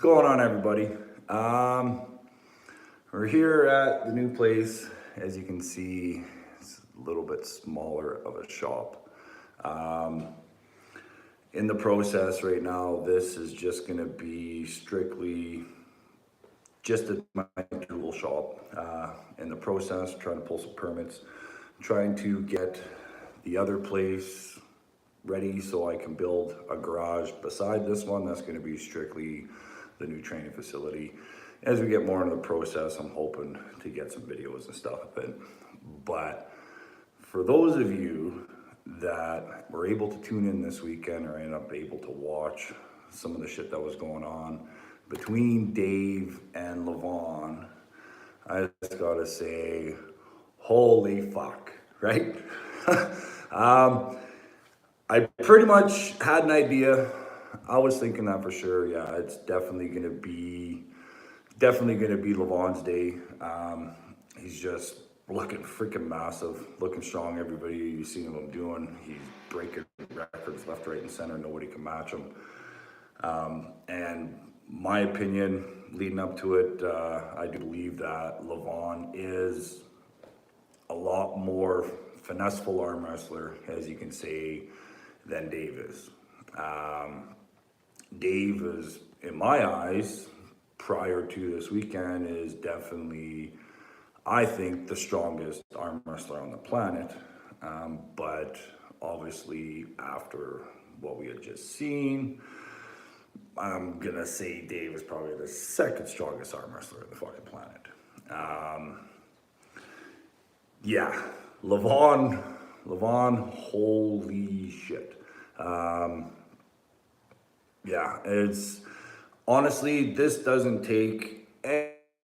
going on, everybody? We're here at the new place. As you can see, it's a little bit smaller of a shop. In the process right now, this is just going to be strictly just my tool shop. In the process, trying to pull some permits, trying to get the other place ready so I can build a garage beside this one. That's going to be strictly the new training facility. As we get more into the process, I'm hoping to get some videos and stuff of it. But for those of you that were able to tune in this weekend or ended up able to watch some of the shit that was going on between Dave and Levan, I just gotta say, holy fuck, right? I pretty much had an idea. I was thinking that for sure. Yeah, it's definitely gonna be Levan's day. He's just looking freaking massive, looking strong. Everybody, you've seen what I'm doing. He's breaking records left, right, and center. Nobody can match him. And my opinion, leading up to it, I do believe that Levan is a lot more finesseful arm wrestler, as you can say, than Dave is. Dave is, in my eyes, prior to this weekend, is definitely, I think, the strongest arm wrestler on the planet. But obviously, after what we had just seen, I'm gonna say Dave is probably the second strongest arm wrestler on the fucking planet. Yeah, Levan, holy shit. Yeah, it's honestly, this doesn't take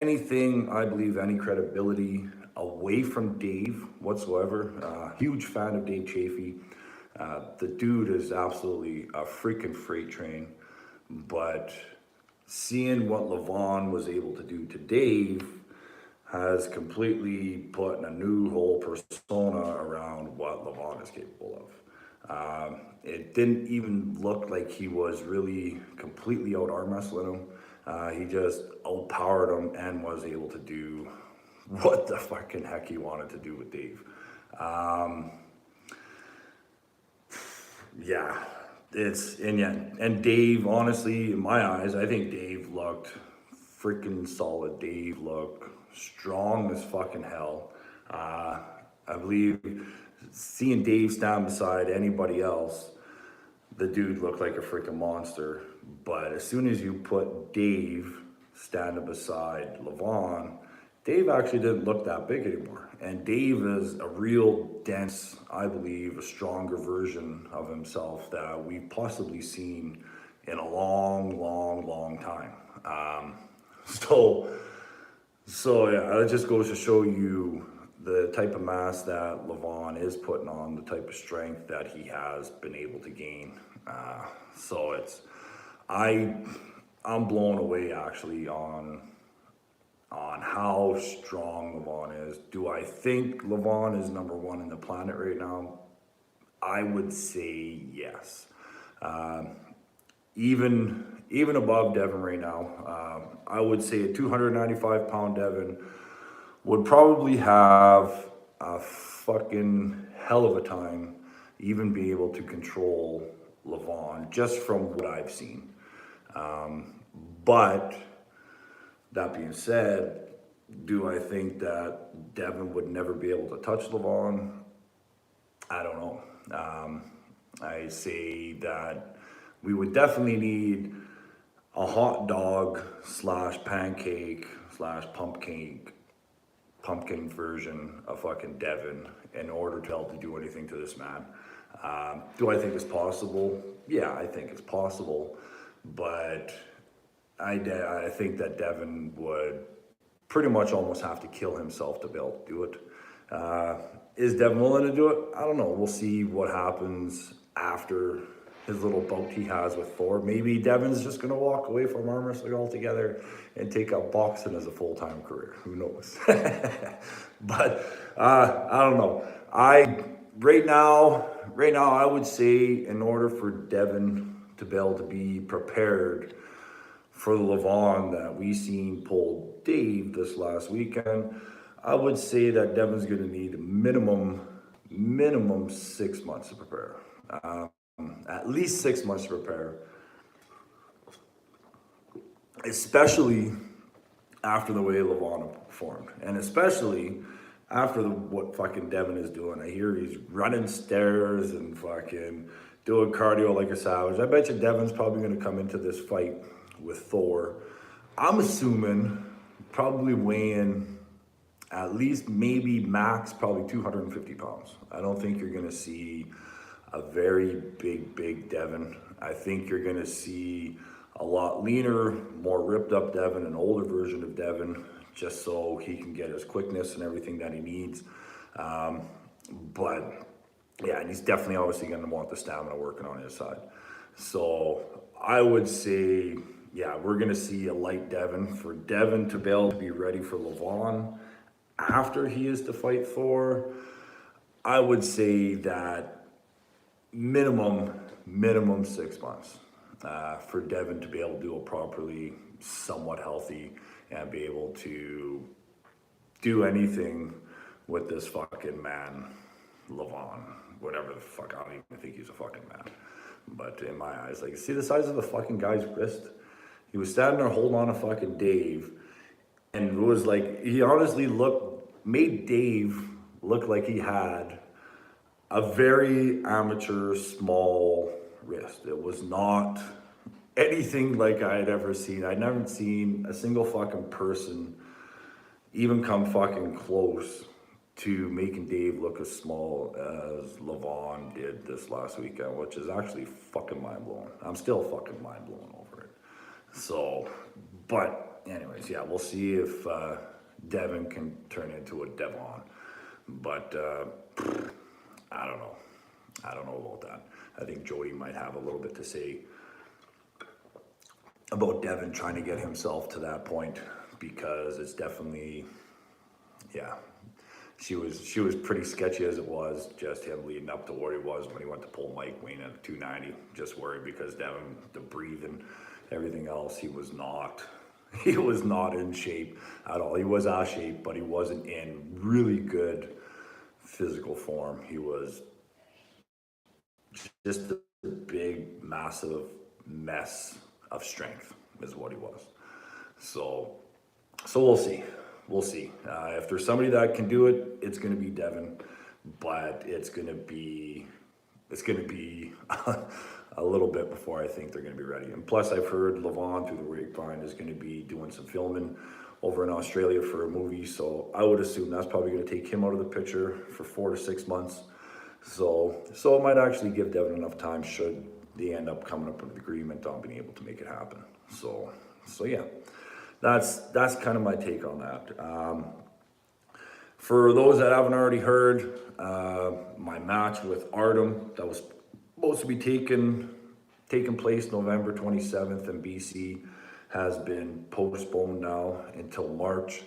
anything, I believe, any credibility away from Dave whatsoever. Huge fan of Dave Chafee. The dude is absolutely a freaking freight train. But seeing what Levan was able to do to Dave has completely put a new whole persona around what Levan is capable of. It didn't even look like he was really completely out arm wrestling him. He just outpowered him and was able to do what the fucking heck he wanted to do with Dave. Yeah, and Dave, honestly, in my eyes, I think Dave looked freaking solid. Dave looked strong as fucking hell. I believe seeing Dave stand beside anybody else, the dude looked like a freaking monster. But as soon as you put Dave standing beside Levan, Dave actually didn't look that big anymore. And Dave is a real dense, I believe, a stronger version of himself that we've possibly seen in a long time. So yeah, it just goes to show you the type of mass that Levan is putting on, the type of strength that he has been able to gain. So I'm blown away actually on how strong Levan is. Do I think Levan is number one in the planet right now? I would say yes. Even above Devon right now. I would say a 295-pound Devon would probably have a fucking hell of a time even be able to control Levan, just from what I've seen. But that being said, do I think that Devon would never be able to touch Levan? I don't know. I say that we would definitely need a hot dog / pancake / pumpkin version of fucking Devon in order to help to do anything to this man. Do I think it's possible? Yeah, I think it's possible. But I think that Devon would pretty much almost have to kill himself to be able to do it. Is Devon willing to do it? I don't know. We'll see what happens after his little bout he has with Thor. Maybe Devon's just going to walk away from arm wrestling altogether and take up boxing as a full-time career. Who knows? But I don't know. Right now, I would say in order for Devon to be able to be prepared for Levan that we seen pull Dave this last weekend, I would say that Devon's going to need minimum 6 months to prepare. At least 6 months to prepare, especially after the way Levan performed, and especially after what fucking Devon is doing. I hear he's running stairs and fucking doing cardio like a savage. I bet you Devon's probably going to come into this fight with Thor. I'm assuming probably weighing at least maybe max probably 250 pounds. I don't think you're going to see a very big Devon. I think you're going to see a lot leaner, more ripped up Devon, an older version of Devon, just so he can get his quickness and everything that he needs. But yeah, and he's definitely obviously going to want the stamina working on his side. So I would say, yeah, we're going to see a light Devon. For Devon to be able to be ready for Levan after he is to fight Thor, I would say that minimum 6 months for Devon to be able to do it properly, somewhat healthy, and be able to do anything with this fucking man, Levan, whatever the fuck. I don't even think he's a fucking man. But in my eyes, like, see the size of the fucking guy's wrist? He was standing there holding on to fucking Dave, and it was like, he honestly made Dave look like he had a very amateur small wrist. It was not anything like I had ever seen. I'd never seen a single fucking person even come fucking close to making Dave look as small as Levan did this last weekend, which is actually fucking mind-blowing. I'm still fucking mind-blown over it. So, but anyways, yeah, we'll see if Devon can turn into a Devon. But I don't know. I don't know about that. I think Jody might have a little bit to say about Devon trying to get himself to that point, because it's definitely, yeah, she was pretty sketchy as it was, just him leading up to where he was when he went to pull Mike weighing at 290. Just worried because Devon, the breathing, everything else, he was not in shape at all. He was out of shape, but he wasn't in really good physical form. He was just a big, massive mess of strength is what he was. So we'll see. We'll see. If there's somebody that can do it, it's going to be Devon, but it's going to be a little bit before I think they're going to be ready. And plus, I've heard Levan through the grapevine is going to be doing some filming over in Australia for a movie, so I would assume that's probably going to take him out of the picture for 4 to 6 months. So it might actually give Devon enough time should they end up coming up with an agreement on being able to make it happen. So yeah, that's kind of my take on that. For those that haven't already heard, my match with Artem that was supposed to be taking place November 27th in BC has been postponed now until March.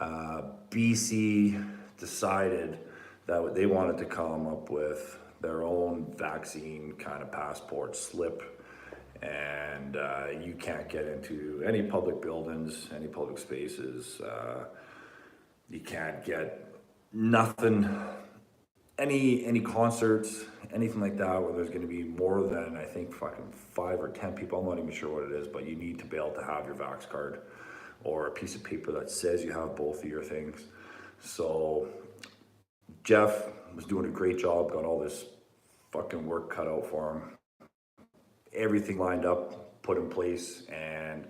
BC decided that they wanted to come up with their own vaccine kind of passport slip, and you can't get into any public buildings, any public spaces. You can't get nothing, any concerts, anything like that where there's going to be more than, I think, fucking 5 or 10 people. I'm not even sure what it is, but you need to be able to have your vax card or a piece of paper that says you have both of your things. So Jeff was doing a great job, got all this fucking work cut out for him. Everything lined up, put in place, and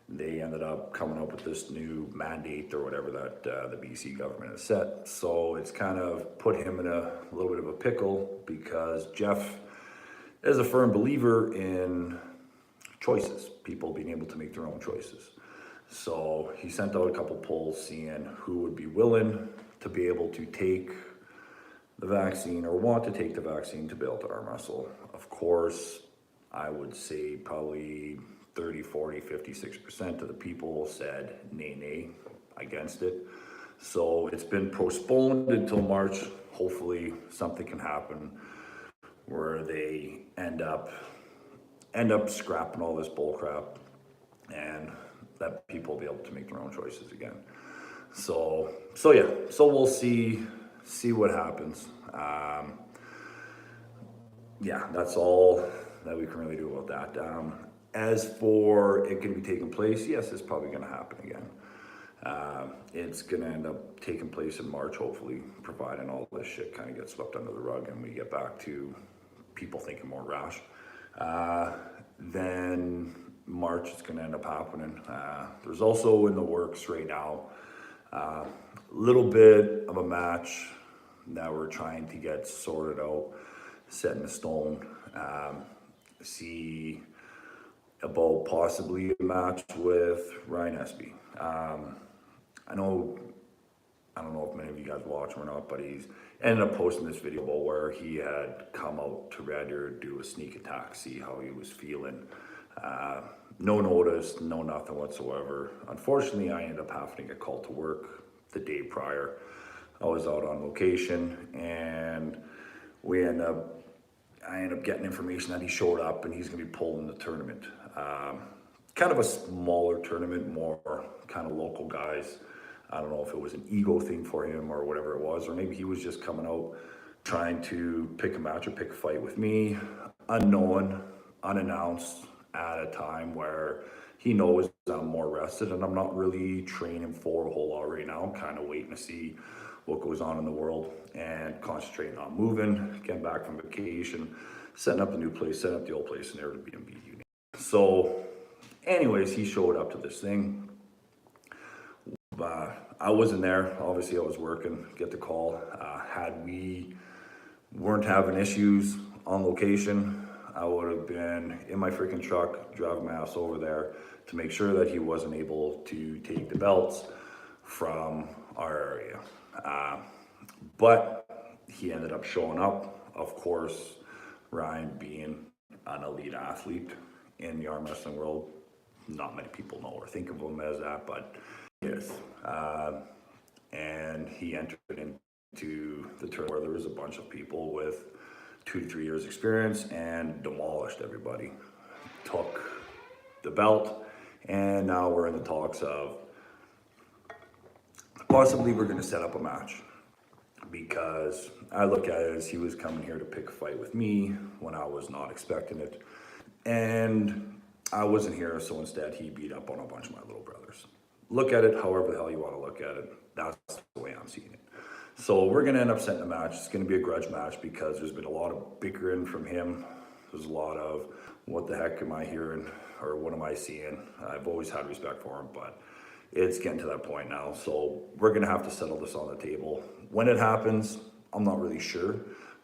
they ended up coming up with this new mandate or whatever that the BC government has set. So it's kind of put him in a little bit of a pickle, because Jeff is a firm believer in choices, people being able to make their own choices. So he sent out a couple polls seeing who would be willing to be able to take the vaccine or want to take the vaccine to be able to arm wrestle. Of course, I would say probably 30, 40, 50, 60% of the people said nay against it. So it's been postponed until March. Hopefully something can happen where they end up scrapping all this bull crap and let people be able to make their own choices again. So yeah, so we'll see what happens. Yeah, that's all that we can really do about that. As for it going to be taking place, yes, it's probably going to happen again. It's going to end up taking place in March, hopefully, providing all this shit kind of gets swept under the rug and we get back to people thinking more rash. Then March is going to end up happening. There's also in the works right now a little bit of a match that we're trying to get sorted out, set in stone. See about possibly a match with Ryan Espy. I don't know if many of you guys watch him or not, but he's ended up posting this video about where he had come out to Red Deer, do a sneak attack, see how he was feeling. No notice, no nothing whatsoever. Unfortunately, I ended up having to get called to work the day prior. I was out on location, and I ended up getting information that he showed up and he's going to be pulled in the tournament. Kind of a smaller tournament, more kind of local guys. I don't know if it was an ego thing for him or whatever it was, or maybe he was just coming out trying to pick a match or pick a fight with me, unknown, unannounced, at a time where he knows I'm more rested and I'm not really training for a whole lot right now. I'm kind of waiting to see what goes on in the world and concentrating on moving, getting back from vacation, setting up the new place, setting up the old place, and Airbnb. So anyways, he showed up to this thing. I wasn't there. Obviously, I was working. Get the call. Had we weren't having issues on location, I would have been in my freaking truck, driving my ass over there to make sure that he wasn't able to take the belts from our area. But he ended up showing up. Of course, Ryan being an elite athlete in the arm wrestling world, not many people know or think of him as that, but yes. And he entered into the tournament where there was a bunch of people with 2 to 3 years experience and demolished everybody. Took the belt, and now we're in the talks of possibly we're going to set up a match, because I look at it as he was coming here to pick a fight with me when I was not expecting it, and I wasn't here, so instead he beat up on a bunch of my little brothers. Look at it however the hell you want to look at it. That's the way I'm seeing it. So we're going to end up setting a match. It's going to be a grudge match because there's been a lot of bickering from him. There's a lot of, what the heck am I hearing, or what am I seeing? I've always had respect for him, but it's getting to that point now. So we're going to have to settle this on the table. When it happens, I'm not really sure,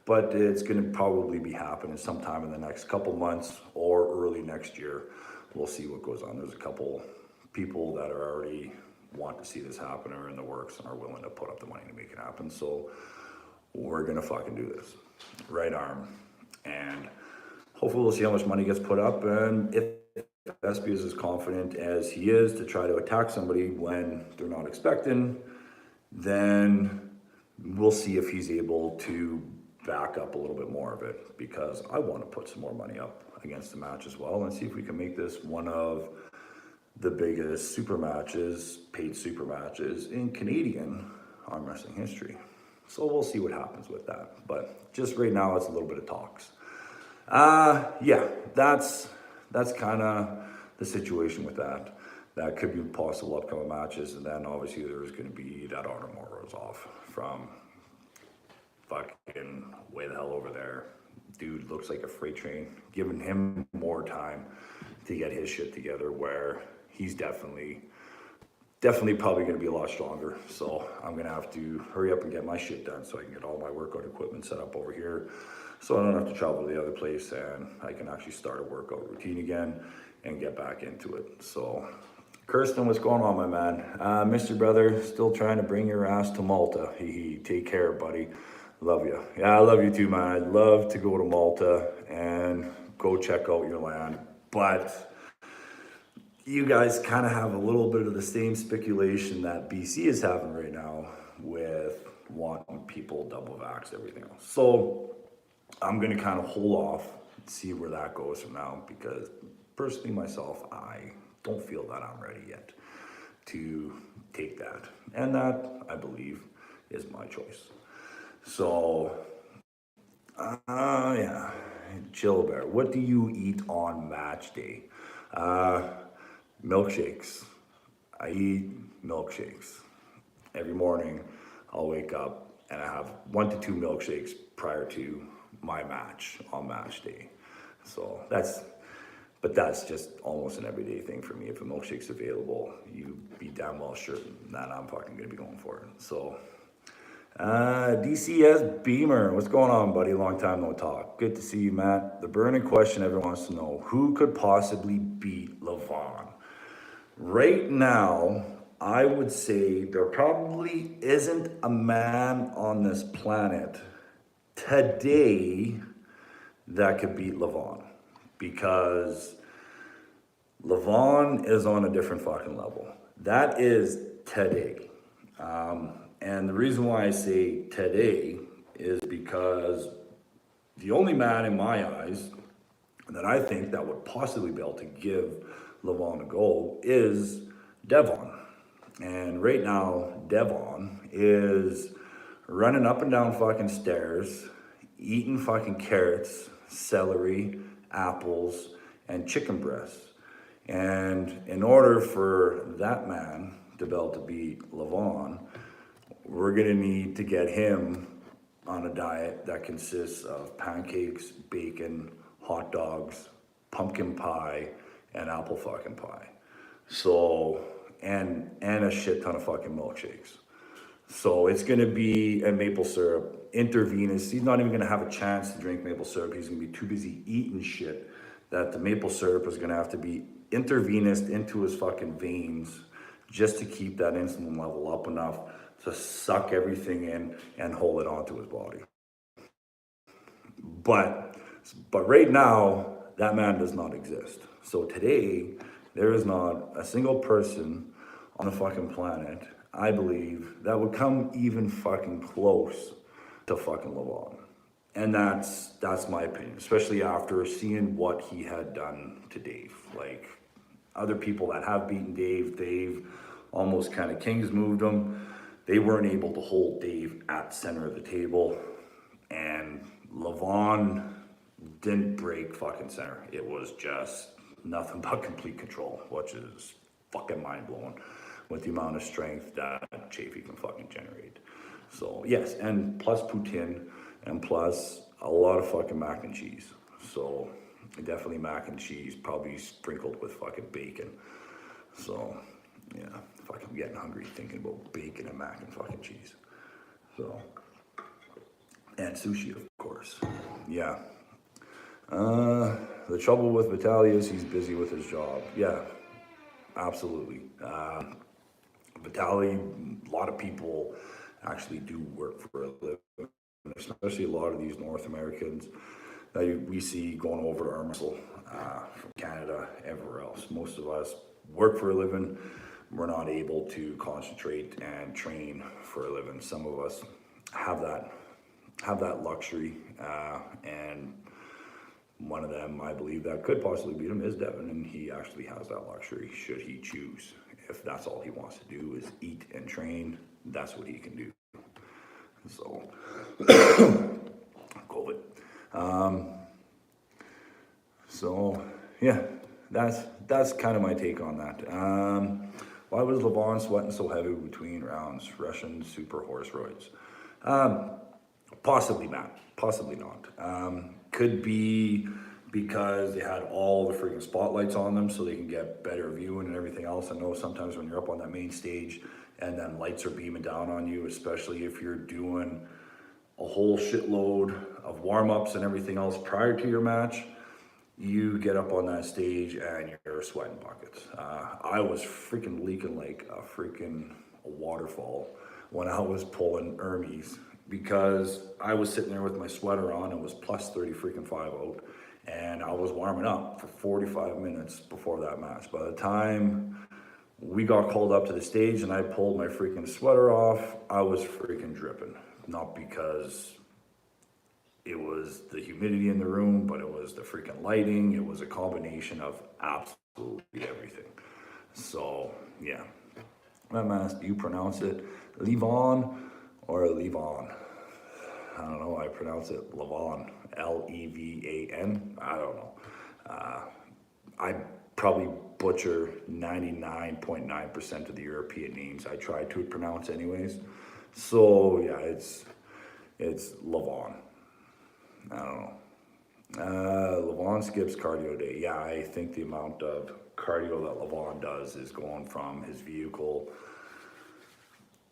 but it's going to probably be happening sometime in the next couple months or early next year. We'll see what goes on. There's a couple people that are already want to see this happen, or in the works, and are willing to put up the money to make it happen. So we're gonna fucking do this. Right arm. And hopefully we'll see how much money gets put up, and if Espy is as confident as he is to try to attack somebody when they're not expecting, then we'll see if he's able to back up a little bit more of it, because I want to put some more money up against the match as well and see if we can make this one of the biggest super matches, paid super matches in Canadian arm wrestling history. So we'll see what happens with that. But just right now, it's a little bit of talks. Yeah, that's kind of the situation with that. That could be possible upcoming matches, and then obviously there's going to be that Honor Morrow's off from fucking way the hell over there. Dude looks like a freight train. Giving him more time to get his shit together, where he's definitely probably going to be a lot stronger. So I'm going to have to hurry up and get my shit done so I can get all my workout equipment set up over here, so I don't have to travel to the other place, and I can actually start a workout routine again and get back into it. So Kirsten, what's going on, my man? Mr. Brother, still trying to bring your ass to Malta. Take care, buddy. Love you. Yeah, I love you too, man. I'd love to go to Malta and go check out your land, but you guys kind of have a little bit of the same speculation that BC is having right now with wanting people double vax, everything else. So I'm going to kind of hold off and see where that goes from now, because personally myself, I don't feel that I'm ready yet to take that. And that, I believe, is my choice. So, yeah, Chill Bear, what do you eat on match day? Milkshakes. I eat milkshakes. Every morning, I'll wake up and I have 1 to 2 milkshakes prior to my match on match day. So but that's just almost an everyday thing for me. If a milkshake's available, you be damn well sure that I'm fucking gonna be going for it. So, DCS Beamer, what's going on, buddy? Long time no talk. Good to see you, Matt. The burning question everyone wants to know: who could possibly beat Levan? Right now, I would say there probably isn't a man on this planet today that could beat Levan, because Levan is on a different fucking level. That is today. And the reason why I say today is because the only man in my eyes that I think that would possibly be able to give Levan a go is Devon. And right now, Devon is running up and down fucking stairs, eating fucking carrots, celery, apples, and chicken breasts. And in order for that man to be able to beat Levan, we're gonna need to get him on a diet that consists of pancakes, bacon, hot dogs, pumpkin pie, and apple fucking pie. So, and a shit ton of fucking milkshakes. So it's gonna be a maple syrup, intravenous. He's not even gonna have a chance to drink maple syrup. He's gonna be too busy eating shit that the maple syrup is gonna have to be intravenous into his fucking veins just to keep that insulin level up enough to suck everything in and hold it onto his body. But right now, that man does not exist. So today, there is not a single person on the fucking planet, I believe, that would come even fucking close to fucking Levan. And that's my opinion, especially after seeing what he had done to Dave. Like, other people that have beaten Dave almost kind of kings moved him. They weren't able to hold Dave at the center of the table. And Levan didn't break fucking center. It was just nothing but complete control, which is fucking mind-blowing with the amount of strength that Chafee can fucking generate. So yes, and plus poutine, and plus a lot of fucking mac and cheese. So definitely mac and cheese, probably sprinkled with fucking bacon. So yeah, fucking getting hungry thinking about bacon and mac and fucking cheese. So, and sushi, of course. Yeah. The trouble with Vitaly is he's busy with his job. Yeah, absolutely. Vitaly, a lot of people actually do work for a living, especially a lot of these North Americans that we see going over to arm wrestle from Canada, everywhere else. Most of us work for a living. We're not able to concentrate and train for a living. Some of us have that luxury, and one of them, I believe, that could possibly beat him is Devon, and he actually has that luxury should he choose. If that's all he wants to do is eat and train, that's what he can do. So, COVID. So yeah, that's kind of my take on that. Why was Levan sweating so heavy between rounds? Russian super horse roids. Possibly not. Possibly not. Could be because they had all the freaking spotlights on them so they can get better viewing and everything else. I know sometimes when you're up on that main stage and then lights are beaming down on you, especially if you're doing a whole shitload of warm-ups and everything else prior to your match, you get up on that stage and you're sweating buckets. I was freaking leaking like a freaking waterfall when I was pulling Ermies, because I was sitting there with my sweater on. It was plus 30 freaking 5 out, and I was warming up for 45 minutes before that match. By the time we got called up to the stage and I pulled my freaking sweater off, I was freaking dripping. Not because it was the humidity in the room, but it was the freaking lighting. It was a combination of absolutely everything. So, yeah. Mammoth, do you pronounce it Levan or Levan? I don't know, I pronounce it Levan, Levan. I don't know. I probably butcher 99.9% of the European names I try to pronounce anyways. So yeah, it's Levan. I don't know. Levan skips cardio day. Yeah, I think the amount of cardio that Levan does is going from his vehicle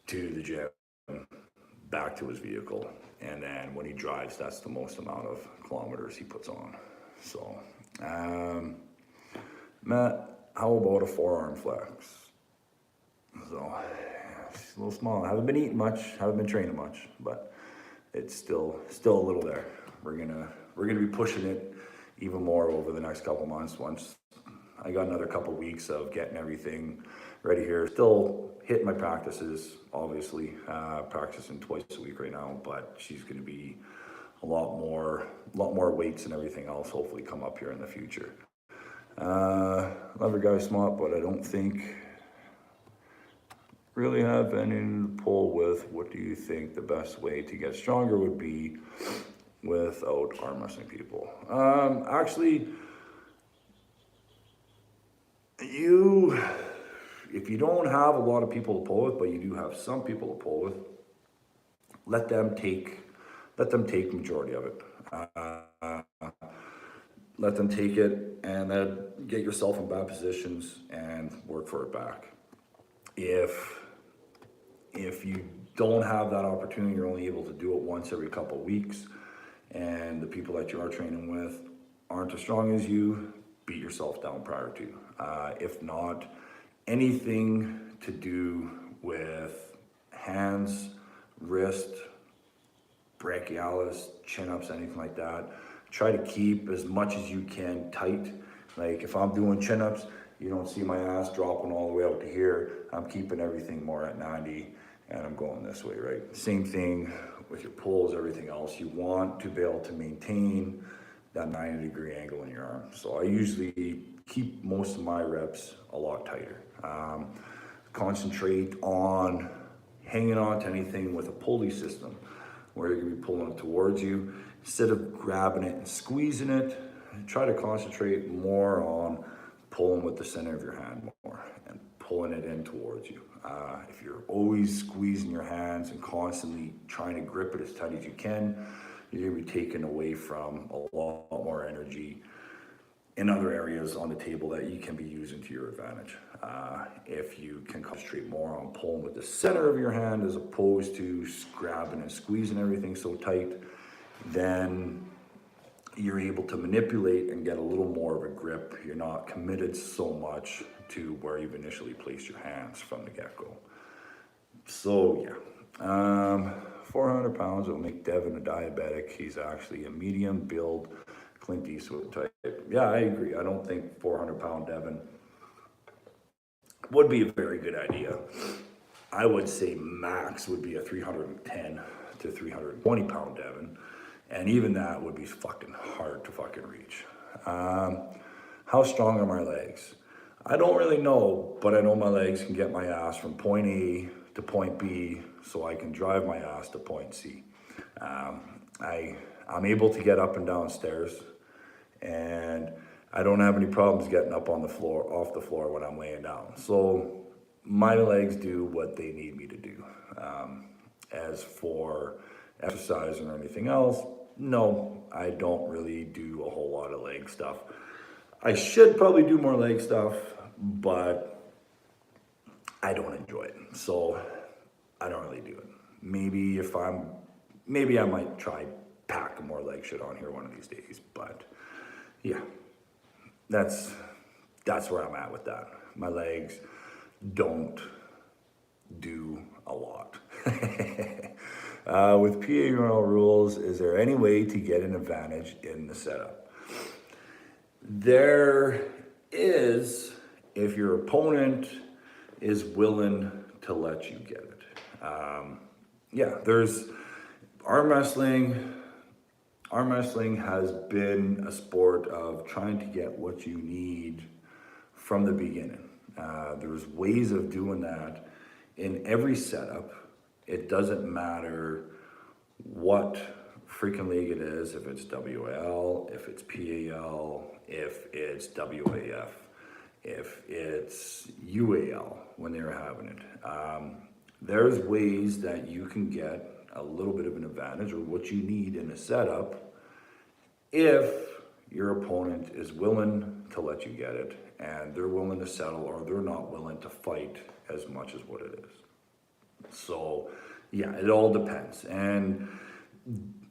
to the gym, back to his vehicle, and then when he drives, that's the most amount of kilometers he puts on. So, Matt, how about a forearm flex? So, it's a little small. I haven't been eating much, haven't been training much, but it's still a little there. We're gonna be pushing it even more over the next couple months. Once I got another couple weeks of getting everything ready here. Still hitting my practices, obviously, practicing twice a week right now, but she's gonna be a lot more weights and everything else hopefully come up here in the future. Lever guy smart, but I don't think really have any to pull with. What do you think the best way to get stronger would be without arm wrestling people? Actually, if you don't have a lot of people to pull with, but you do have some people to pull with, let them take majority of it. Let them take it and then get yourself in bad positions and work for it back. If you don't have that opportunity, you're only able to do it once every couple of weeks, and the people that you are training with aren't as strong as you, beat yourself down prior to. If not, anything to do with hands, wrist, brachialis, chin-ups, anything like that, try to keep as much as you can tight. Like if I'm doing chin-ups, you don't see my ass dropping all the way out to here. I'm keeping everything more at 90 and I'm going this way, right? Same thing with your pulls, everything else. You want to be able to maintain that 90-degree angle in your arm. So I usually keep most of my reps a lot tighter. Concentrate on hanging on to anything with a pulley system where you're gonna be pulling it towards you. Instead of grabbing it and squeezing it, try to concentrate more on pulling with the center of your hand more and pulling it in towards you. If you're always squeezing your hands and constantly trying to grip it as tight as you can, you're gonna be taken away from a lot more energy in other areas on the table that you can be using to your advantage. If you can concentrate more on pulling with the center of your hand as opposed to grabbing and squeezing everything so tight, then you're able to manipulate and get a little more of a grip. You're not committed so much to where you've initially placed your hands from the get-go. So yeah, 400 pounds will make Devon a diabetic. He's actually a medium build, Clint Eastwood type. Yeah, I agree. I don't think 400-pound Devon would be a very good idea. I would say max would be a 310 to 320-pound Devon. And even that would be fucking hard to fucking reach. How strong are my legs? I don't really know, but I know my legs can get my ass from point A to point B, so I can drive my ass to point C. I'm able to get up and down stairs, and I don't have any problems getting up on the floor, off the floor when I'm laying down. So my legs do what they need me to do. As for exercising or anything else, no, I don't really do a whole lot of leg stuff. I should probably do more leg stuff, but I don't enjoy it. So I don't really do it. Maybe I might try packing more leg shit on here one of these days, but yeah, that's where I'm at with that. My legs don't do a lot. With PA rules, is there any way to get an advantage in the setup? There is, if your opponent is willing to let you get it. Yeah, there's arm wrestling. Arm wrestling has been a sport of trying to get what you need from the beginning. There's ways of doing that in every setup. It doesn't matter what freaking league it is, if it's WAL, if it's PAL, if it's WAF, if it's UAL when they were having it. There's ways that you can get a little bit of an advantage or what you need in a setup if your opponent is willing to let you get it and they're willing to settle, or they're not willing to fight as much as what it is. So yeah, it all depends. And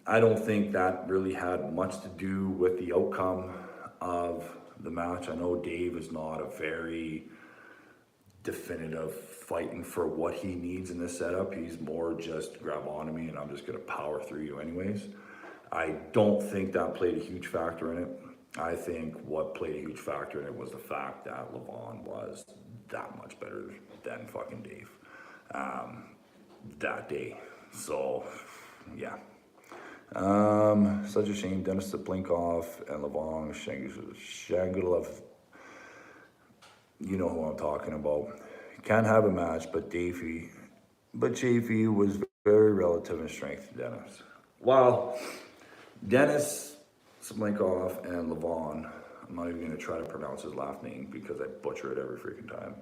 I don't think that really had much to do with the outcome of the match. I know Dave is not a very definitive fighting for what he needs in this setup. He's more just grab onto me and I'm just gonna power through you anyways. I don't think that played a huge factor in it. I think what played a huge factor in it was the fact that Levan was that much better than fucking Dave that day. So yeah. Such a shame. Dennis Saplinkoff and Levan Shangulov. You know who I'm talking about. Can't have a match, but Chafee was very relative in strength to Dennis. While Dennis Saplinkoff and Levan, I'm not even going to try to pronounce his last name because I butcher it every freaking time,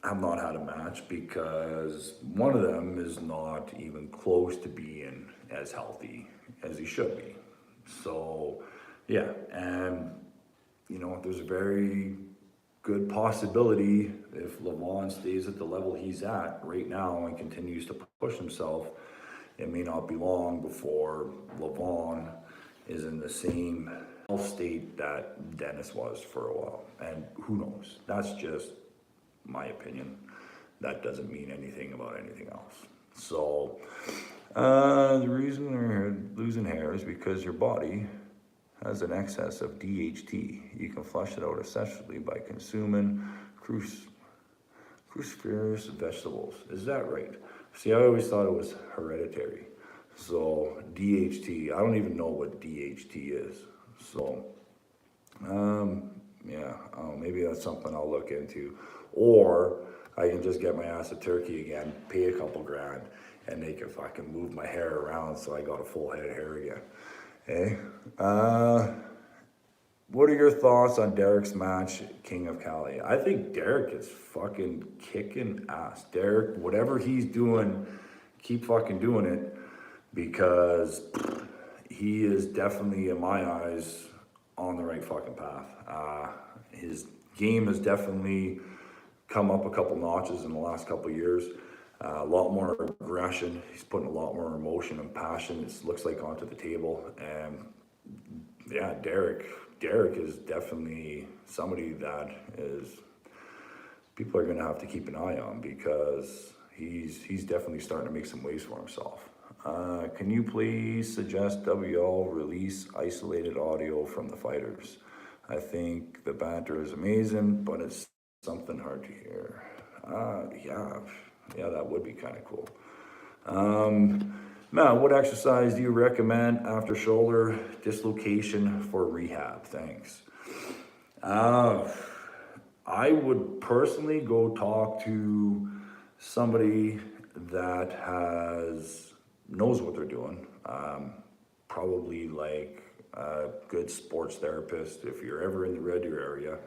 have not had a match because one of them is not even close to being as healthy as he should be. So yeah, and you know, there's a very good possibility if Levan stays at the level he's at right now and continues to push himself, it may not be long before Levan is in the same health state that Dennis was for a while. And who knows? That's just my opinion. That doesn't mean anything about anything else. So the reason they're losing hair is because your body has an excess of DHT. You can flush it out essentially by consuming cruciferous vegetables. Is that right? See, I always thought it was hereditary. So DHT, I don't even know what DHT is. So yeah, maybe that's something I'll look into. Or I can just get my ass a turkey again, pay a couple grand, and they can fucking move my hair around so I got a full head of hair again. Hey, what are your thoughts on Derek's match, King of Cali? I think Derek is fucking kicking ass. Derek, whatever he's doing, keep fucking doing it, because he is definitely, in my eyes, on the right fucking path. His game has definitely come up a couple notches in the last couple years. A lot more aggression. He's putting a lot more emotion and passion, it looks like, onto the table. And yeah, Derek is definitely somebody that is people are going to have to keep an eye on, because he's definitely starting to make some waves for himself. Can you please suggest WL release isolated audio from the fighters? I think the banter is amazing, but it's something hard to hear. Yeah, that would be kind of cool. Matt, what exercise do you recommend after shoulder dislocation for rehab? Thanks. I would personally go talk to somebody that knows what they're doing. Probably like a good sports therapist. If you're ever in the Red Deer area,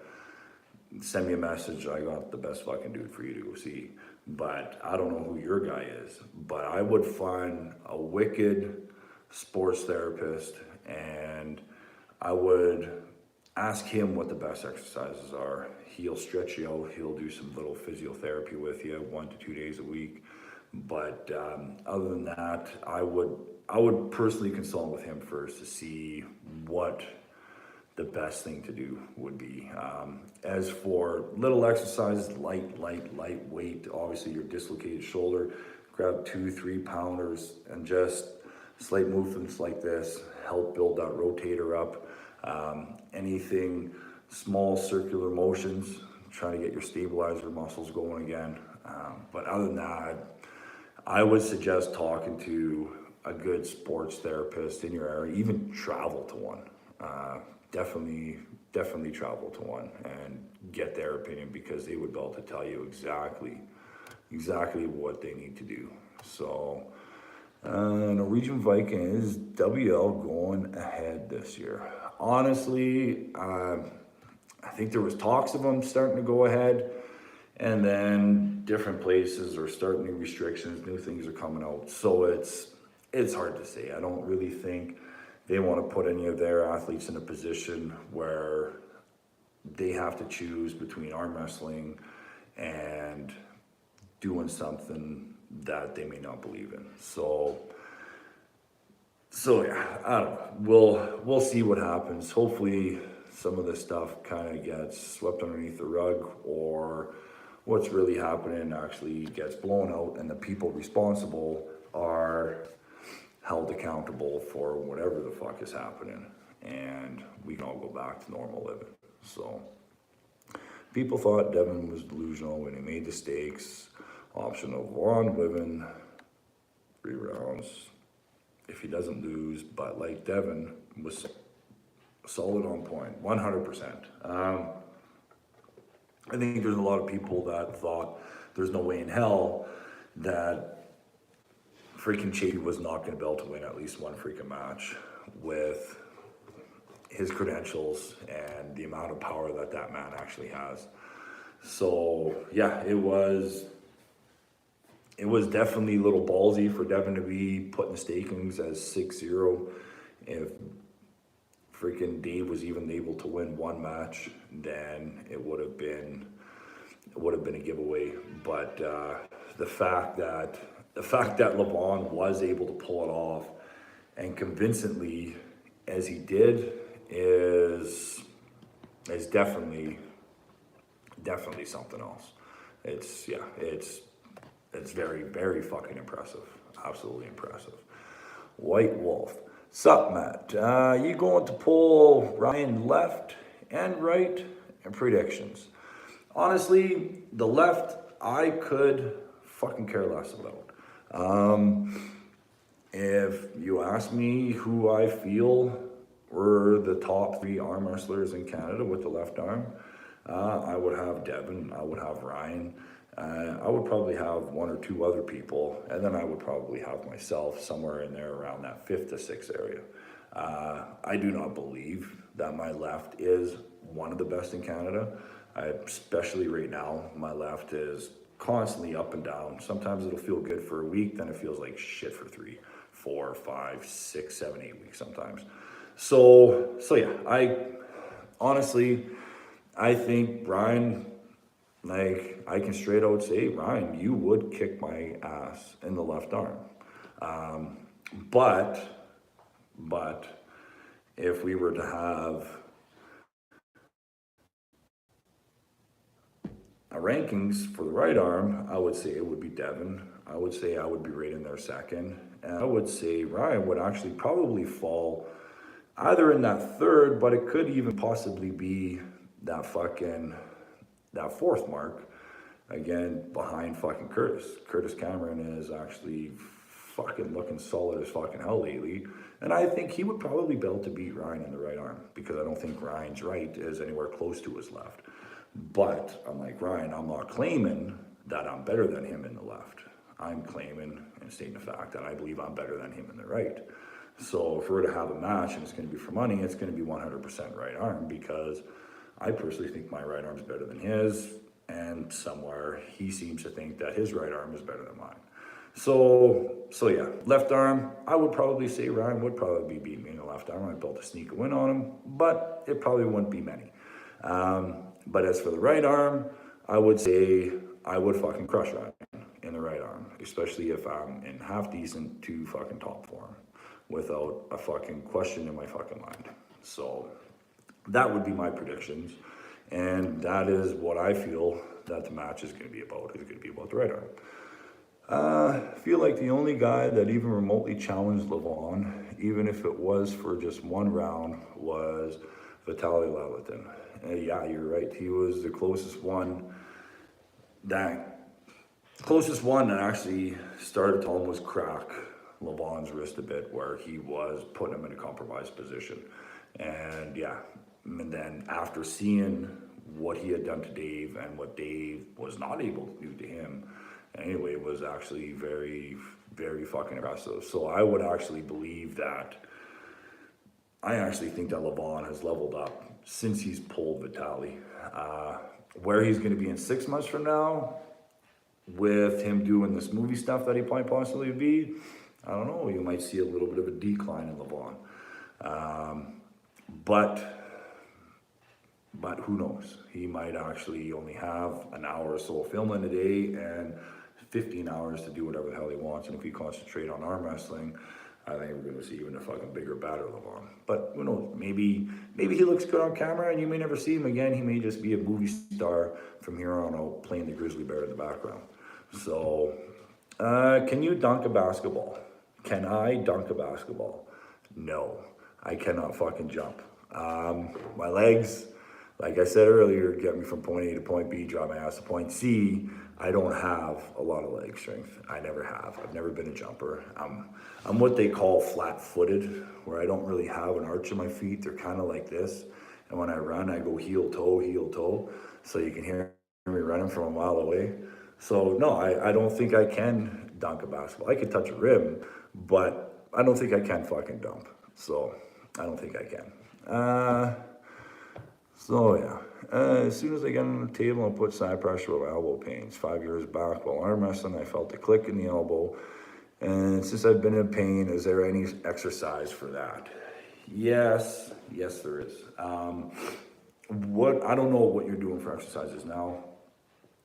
send me a message. I got the best fucking dude for you to go see. But I don't know who your guy is. But I would find a wicked sports therapist, and I would ask him what the best exercises are. He'll stretch you out. He'll do some little physiotherapy with you 1 to 2 days a week. But other than that, I would personally consult with him first to see what the best thing to do would be. As for little exercises, lightweight, obviously your dislocated shoulder, grab 2-3 pounders and just slight movements like this, help build that rotator up. Anything, small circular motions, trying to get your stabilizer muscles going again. But other than that, I would suggest talking to a good sports therapist in your area, even travel to one. definitely travel to one and get their opinion, because they would be able to tell you exactly what they need to do. So Norwegian Vikings, WL going ahead this year. Honestly, I think there was talks of them starting to go ahead, and then different places are starting new restrictions, new things are coming out. So it's hard to say. I don't really think they want to put any of their athletes in a position where they have to choose between arm wrestling and doing something that they may not believe in. So yeah, I don't know. We'll see what happens. Hopefully some of this stuff kind of gets swept underneath the rug, or what's really happening actually gets blown out and the people responsible are held accountable for whatever the fuck is happening, and we can all go back to normal living. So people thought Devon was delusional when he made the stakes option of Levan living 3 rounds if he doesn't lose, but like Devon was solid on point, 100%. I think there's a lot of people that thought there's no way in hell that freaking Chafee was not going to be able to win at least one freaking match with his credentials and the amount of power that man actually has. So yeah, it was definitely a little ballsy for Devon to be putting the stakings as 6-0. If freaking Dave was even able to win one match, then it would have been a giveaway. But the fact that Levan was able to pull it off and convincingly as he did is definitely something else. It's very, very fucking impressive. Absolutely impressive. White Wolf. Sup, Matt? You going to pull Ryan left and right and predictions? Honestly, the left I could fucking care less about. If you ask me who I feel were the top 3 arm wrestlers in Canada with the left arm, I would have Devon, I would have Ryan, I would probably have 1 or 2 other people, and then I would probably have myself somewhere in there around that 5th to 6th area. I do not believe that my left is one of the best in Canada. Especially right now, my left is constantly up and down. Sometimes it'll feel good for a week, then it feels like shit for 3, 4, 5, 6, 7, 8 weeks sometimes. So yeah, I think Ryan, like, I can straight out say, Ryan, you would kick my ass in the left arm. But if we were to have rankings for the right arm, I would say it would be Devon. I would say I would be right in there second. And I would say Ryan would actually probably fall either in that 3rd, but it could even possibly be that 4th mark, again, behind fucking Curtis. Curtis Cameron is actually fucking looking solid as fucking hell lately. And I think he would probably be able to beat Ryan in the right arm, because I don't think Ryan's right is anywhere close to his left. But unlike Ryan, I'm not claiming that I'm better than him in the left. I'm claiming and stating the fact that I believe I'm better than him in the right. So if we're to have a match and it's going to be for money, it's going to be 100% right arm, because I personally think my right arm is better than his, and somewhere he seems to think that his right arm is better than mine. So yeah, left arm, I would probably say Ryan would probably beat me in the left arm. I'd be able to sneak a win on him, but it probably wouldn't be many. But as for the right arm, I would say I would fucking crush Ryan in the right arm, especially if I'm in half decent to fucking top form without a fucking question in my fucking mind. So that would be my predictions. And that is what I feel that the match is going to be about. It's going to be about the right arm. I feel like the only guy that even remotely challenged Levan, even if it was for just 1 round, was Vitaly Levitin. Yeah, you're right. He was the closest one that actually started to almost crack Levan's wrist a bit, where he was putting him in a compromised position. And yeah, And then after seeing what he had done to Dave and what Dave was not able to do to him, anyway, was actually very, very fucking impressive. So I would actually believe that, I actually think that Levan has leveled up since he's pulled Vitaly. Where he's going to be in 6 months from now, with him doing this movie stuff that he might possibly be, I don't know, you might see a little bit of a decline in Levan. But who knows? He might actually only have an hour or so of filming a day and 15 hours to do whatever the hell he wants. And if we concentrate on arm wrestling, I think we're going to see even a fucking bigger, badder Levan. But who knows? Maybe he looks good on camera and you may never see him again. He may just be a movie star from here on out, playing the grizzly bear in the background. So, can you dunk a basketball? Can I dunk a basketball? No, I cannot fucking jump. My legs, like I said earlier, get me from point A to point B, drive my ass to point C. I don't have a lot of leg strength. I never have. I've never been a jumper. I'm what they call flat-footed, where I don't really have an arch in my feet. They're kind of like this. And when I run, I go heel toe. So you can hear me running from a mile away. So no, I don't think I can dunk a basketball. I could touch a rim, but I don't think I can fucking dunk. So I don't think I can. So yeah, as soon as I get on the table, I'll put side pressure with elbow pains. 5 years back while arm wrestling, I felt a click in the elbow. And since I've been in pain, is there any exercise for that? Yes, there is. I don't know what you're doing for exercises now.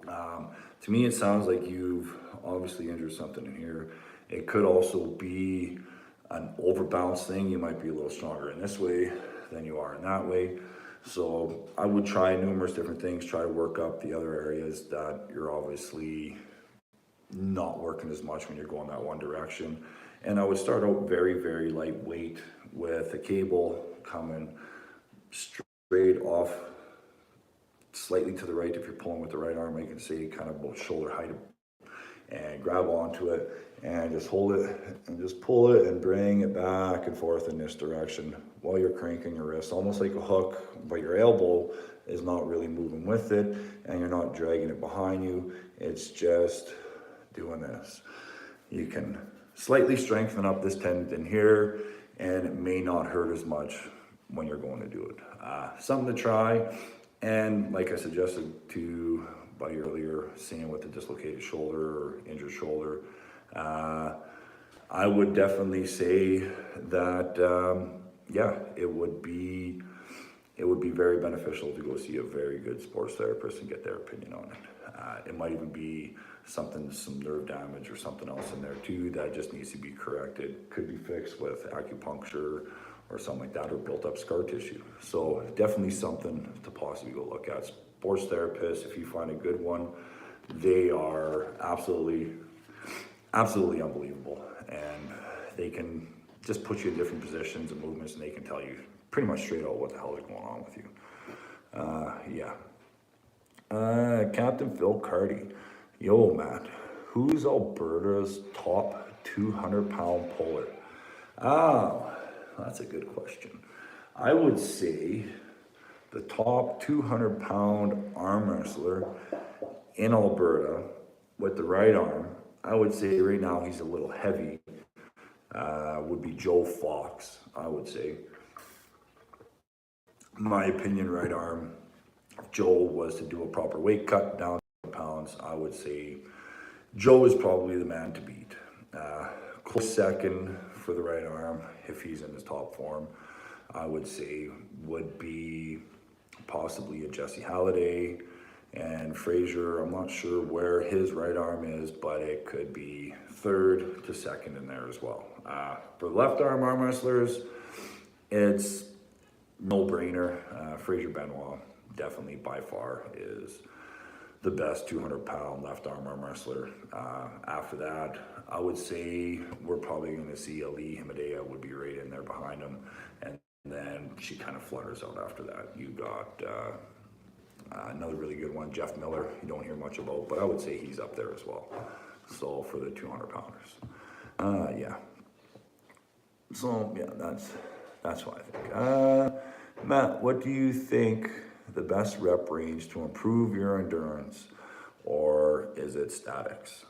To me, it sounds like you've obviously injured something in here. It could also be an overbalance thing. You might be a little stronger in this way than you are in that way. So I would try numerous different things, try to work up the other areas that you're obviously not working as much when you're going that one direction. And I would start out very, very lightweight with a cable coming straight off, slightly to the right if you're pulling with the right arm. You can see kind of about shoulder height, and grab onto it and just hold it and just pull it and bring it back and forth in this direction while you're cranking your wrist, almost like a hook, but your elbow is not really moving with it and you're not dragging it behind you. It's just doing this. You can slightly strengthen up this tendon here and it may not hurt as much when you're going to do it. Something to try. And like I suggested to buddy earlier, seeing with the dislocated shoulder or injured shoulder, I would definitely say that it would be very beneficial to go see a very good sports therapist and get their opinion on it. It might even be some nerve damage or something else in there too that just needs to be corrected. Could be fixed with acupuncture or something like that, or built up scar tissue. So definitely something to possibly go look at. Sports therapists, if you find a good one, they are absolutely unbelievable. And they can just put you in different positions and movements and they can tell you pretty much straight out what the hell is going on with you. Captain Phil Carty. Yo, Matt, who's Alberta's top 200-pound puller? That's a good question. I would say the top 200-pound arm wrestler in Alberta with the right arm, I would say right now he's a little heavy, would be Joe Fox, I would say. My opinion, right arm, if Joe was to do a proper weight cut down to pounds, I would say Joe is probably the man to beat. Close second for the right arm, if he's in his top form, I would say would be possibly a Jesse Halliday and Frazier. I'm not sure where his right arm is, but it could be third to second in there as well. For left arm wrestlers, it's no-brainer. Frazier Benoit definitely by far is the best 200-pound left arm wrestler. After that, I would say we're probably going to see Ali Himadea would be right in there behind him, and then she kind of flutters out after that. You got another really good one, Jeff Miller, you don't hear much about, but I would say he's up there as well. So for the 200-pounders, So yeah, that's what I think. Matt, what do you think the best rep range to improve your endurance, or is it statics?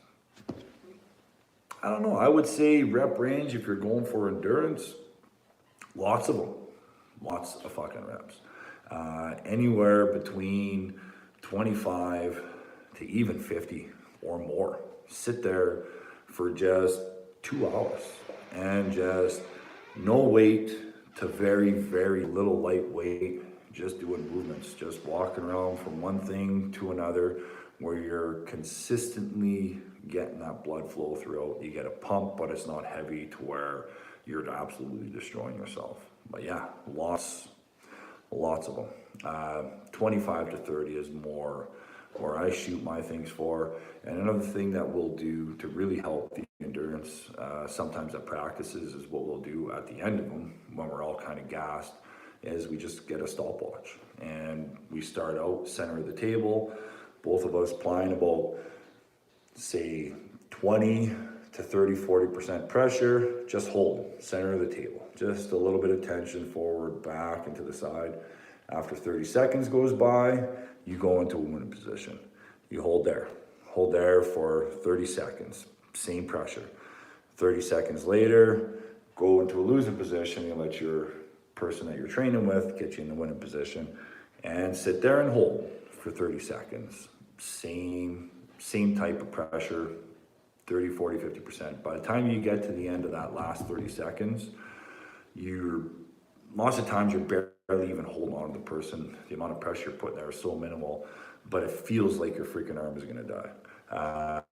I don't know. I would say rep range if you're going for endurance, lots of them, lots of fucking reps. Anywhere between 25 to even 50 or more. Sit there for just 2 hours and just no weight to very, very little light weight, just doing movements, just walking around from one thing to another where you're consistently getting that blood flow throughout. You get a pump, but it's not heavy to where you're absolutely destroying yourself. But yeah, lots of them. 25 to 30 is more where I shoot my things for. And another thing that we'll do to really help the endurance, sometimes at practices, is what we'll do at the end of them when we're all kind of gassed, is we just get a stopwatch. And we start out center of the table, both of us applying about, say, 20 to 30, 40% pressure, just hold center of the table. Just a little bit of tension forward, back, and to the side. After 30 seconds goes by, you go into a winning position. You hold there. Hold there for 30 seconds, same pressure. 30 seconds later, go into a losing position and let your person that you're training with get you in the winning position, and sit there and hold for 30 seconds. Same type of pressure, 30, 40, 50%. By the time you get to the end of that last 30 seconds, lots of times you're barely even holding on to the person. The amount of pressure you're putting there is so minimal, but it feels like your freaking arm is gonna die.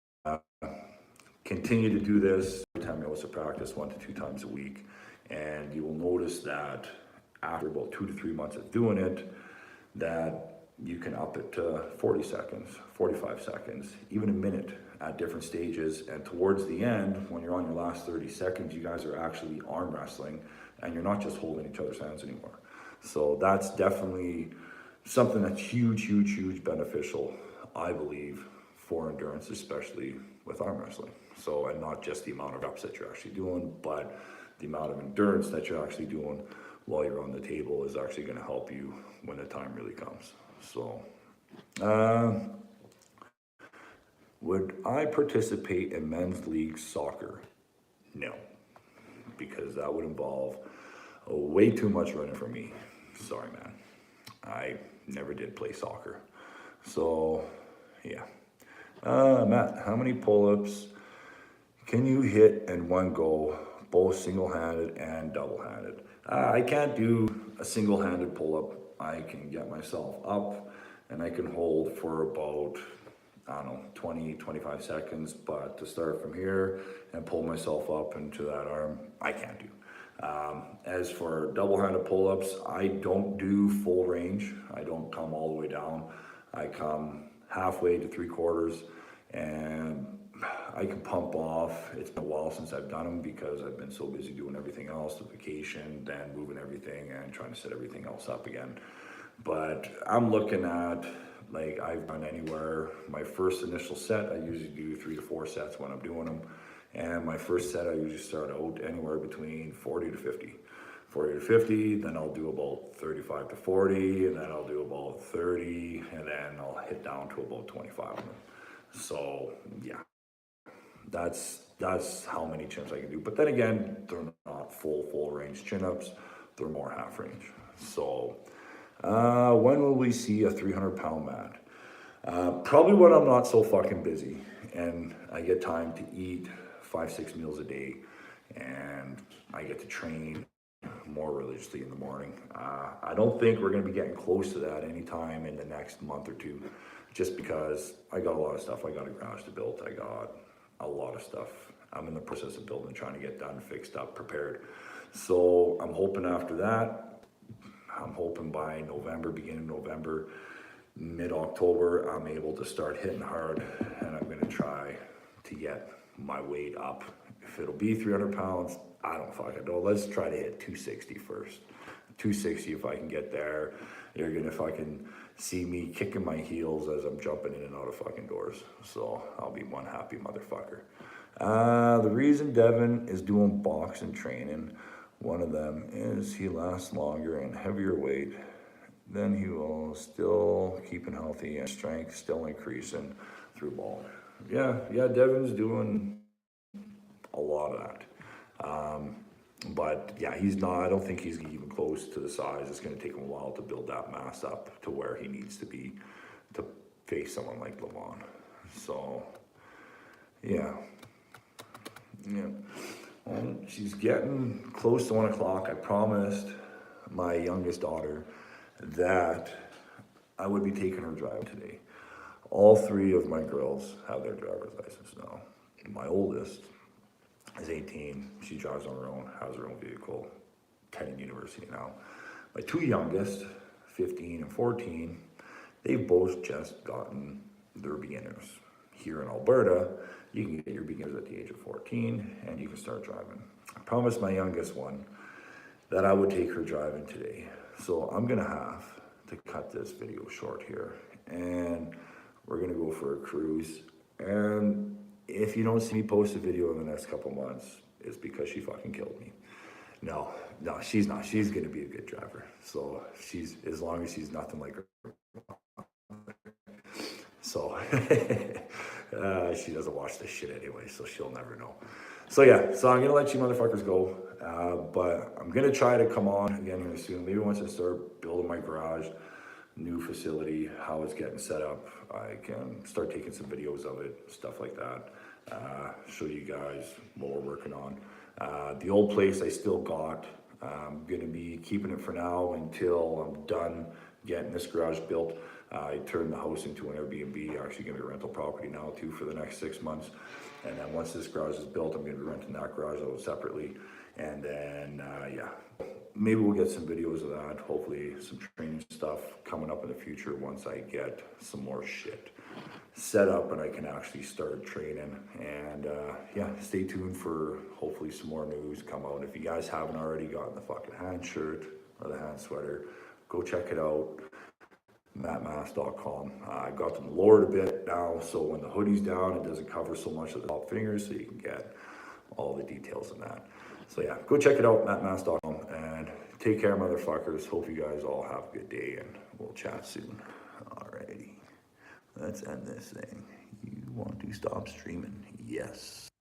Continue to do this every time you also practice 1 to 2 times a week, and you will notice that after about 2 to 3 months of doing it, that you can up it to 40 seconds, 45 seconds, even a minute at different stages. And towards the end, when you're on your last 30 seconds, you guys are actually arm wrestling and you're not just holding each other's hands anymore. So that's definitely something that's huge beneficial, I believe, for endurance, especially with arm wrestling. So, and not just the amount of reps that you're actually doing, but the amount of endurance that you're actually doing while you're on the table is actually going to help you when the time really comes. So, would I participate in men's league soccer? No, because that would involve way too much running for me. Sorry, man. I never did play soccer. So, yeah. Matt, how many pull-ups can you hit in one go, both single-handed and double-handed? I can't do a single-handed pull-up. I can get myself up and I can hold for about, I don't know, 20, 25 seconds, but to start from here and pull myself up into that arm, I can't do. As for double-handed pull-ups, I don't do full range. I don't come all the way down. I come halfway to 3/4, and I can pump off. It's been a while since I've done them because I've been so busy doing everything else, the vacation, then moving everything and trying to set everything else up again. But I'm looking at, like, I've done anywhere. My first initial set, I usually do 3 to 4 sets when I'm doing them. And my first set, I usually start out anywhere between 40 to 50. 40 to 50, then I'll do about 35 to 40, and then I'll do about 30, and then I'll hit down to about 25 of them. So, yeah, that's how many chin-ups I can do. But then again, they're not full range chin-ups, they're more half range. So, when will we see a 300-pound mat? Probably when I'm not so fucking busy and I get time to eat 5-6 meals a day and I get to train more religiously in the morning. I don't think we're going to be getting close to that anytime in the next month or two, just because I got a lot of stuff. I got a garage to build. I got a lot of stuff I'm in the process of building, trying to get done, fixed up, prepared. So I'm hoping after that, I'm hoping by November, beginning November, mid-October, I'm able to start hitting hard, and I'm going to try to get my weight up. If it'll be 300 pounds, I don't fucking know. Let's try to hit 260 first. 260, if I can get there, you're going to fucking see me kicking my heels as I'm jumping in and out of fucking doors. So I'll be one happy motherfucker. The reason Devon is doing boxing training one of them is he lasts longer and heavier weight, then he will still keeping healthy and strength still increasing through ball. Yeah, Devon's doing a lot of that. But yeah, he's not, I don't think he's even close to the size. It's going to take him a while to build that mass up to where he needs to be to face someone like Levan. So, yeah. Well, she's getting close to 1 o'clock. I promised my youngest daughter that I would be taking her driving today. All three of my girls have their driver's license now. My oldest is 18. She drives on her own, has her own vehicle, attending university now. My two youngest, 15 and 14, they've both just gotten their beginners. Here in Alberta, you can get your beginners at the age of 14 and you can start driving. I promised my youngest one that I would take her driving today. So I'm gonna have to cut this video short here and we're gonna go for a cruise. And if you don't see me post a video in the next couple months, it's because she fucking killed me. No, she's not. She's gonna be a good driver. So she's, as long as she's nothing like her. So she doesn't watch this shit anyway, so she'll never know. So yeah, so I'm gonna let you motherfuckers go. But I'm gonna try to come on again here soon. Maybe once I start building my garage, new facility, how it's getting set up, I can start taking some videos of it, stuff like that. Show you guys what we're working on. The old place I still got. I'm gonna be keeping it for now until I'm done getting this garage built. I turned the house into an Airbnb, actually gonna be a rental property now too for the next 6 months. And then once this garage is built, I'm gonna be renting that garage out separately. And then, yeah, maybe we'll get some videos of that. Hopefully some training stuff coming up in the future once I get some more shit set up and I can actually start training. And yeah, stay tuned for hopefully some more news come out. If you guys haven't already gotten the fucking hand shirt or the hand sweater, go check it out. mattmask.com. I got them lowered a bit now, so when the hoodie's down, it doesn't cover so much of the top fingers, so you can get all the details in that. So yeah, go check it out, mattmask.com, and take care, motherfuckers. Hope you guys all have a good day, and we'll chat soon. Alrighty, let's end this thing. You want to stop streaming? Yes.